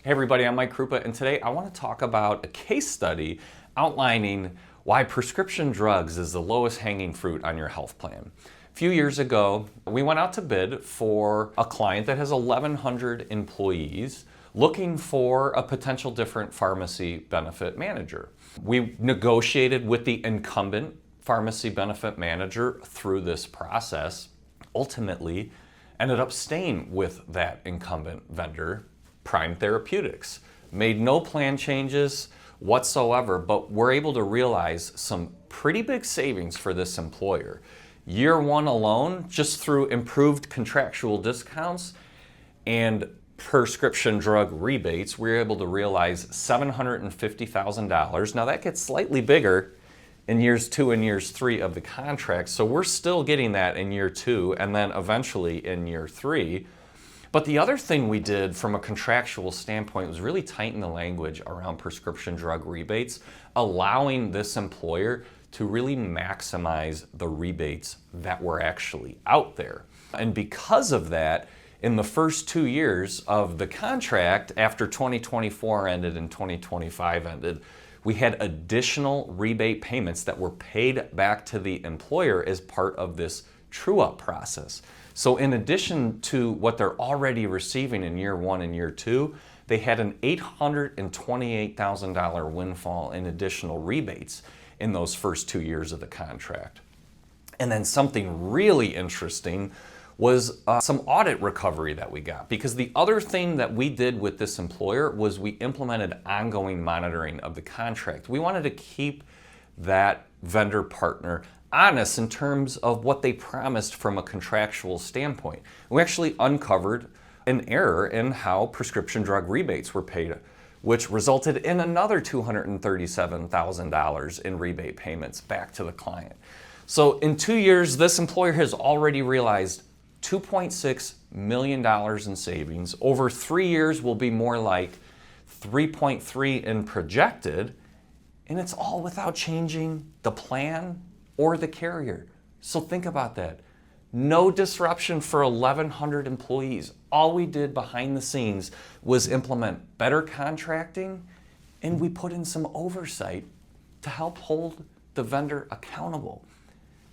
Hey everybody, I'm Mike Krupa, and today I want to talk about a case study outlining why prescription drugs is the lowest hanging fruit on your health plan. A few years ago, we went out to bid for a client that has 1,100 employees looking for a potential different pharmacy benefit manager. We negotiated with the incumbent pharmacy benefit manager through this process, ultimately ended up staying with that incumbent vendor, Prime Therapeutics. Made no plan changes whatsoever, but we're able to realize some pretty big savings for this employer. Year one alone, just through improved contractual discounts and prescription drug rebates, we were able to realize $750,000. Now that gets slightly bigger in years 2 and years 3 of the contract, so we're still getting that in year 2 and then eventually in year 3. But the other thing we did from a contractual standpoint was really tighten the language around prescription drug rebates, allowing this employer to really maximize the rebates that were actually out there. And because of that, in the first 2 years of the contract, after 2024 ended and 2025 ended, we had additional rebate payments that were paid back to the employer as part of this true-up process. So in addition to what they're already receiving in year 1 and year 2, they had an $828,000 windfall in additional rebates in those first 2 years of the contract. And then something really interesting was some audit recovery that we got, because the other thing that we did with this employer was we implemented ongoing monitoring of the contract. We wanted to keep that vendor partner honest in terms of what they promised from a contractual standpoint. We actually uncovered an error in how prescription drug rebates were paid, which resulted in another $237,000 in rebate payments back to the client. So in 2 years, this employer has already realized $2.6 million in savings. Over 3 years will be more like 3.3 in projected, and it's all without changing the plan or the carrier. So think about that. No disruption for 1,100 employees. All we did behind the scenes was implement better contracting, and we put in some oversight to help hold the vendor accountable.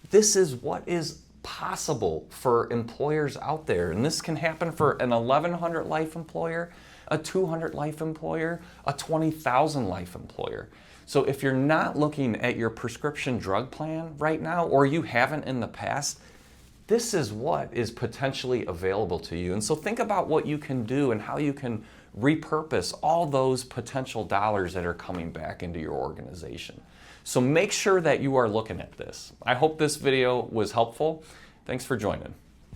This is what is possible for employers out there, and this can happen for an 1,100 life employer, a 200 life employer, a 20,000 life employer. So if you're not looking at your prescription drug plan right now, or you haven't in the past, this is what is potentially available to you. And so think about what you can do and how you can repurpose all those potential dollars that are coming back into your organization. So make sure that you are looking at this. I hope this video was helpful. Thanks for joining.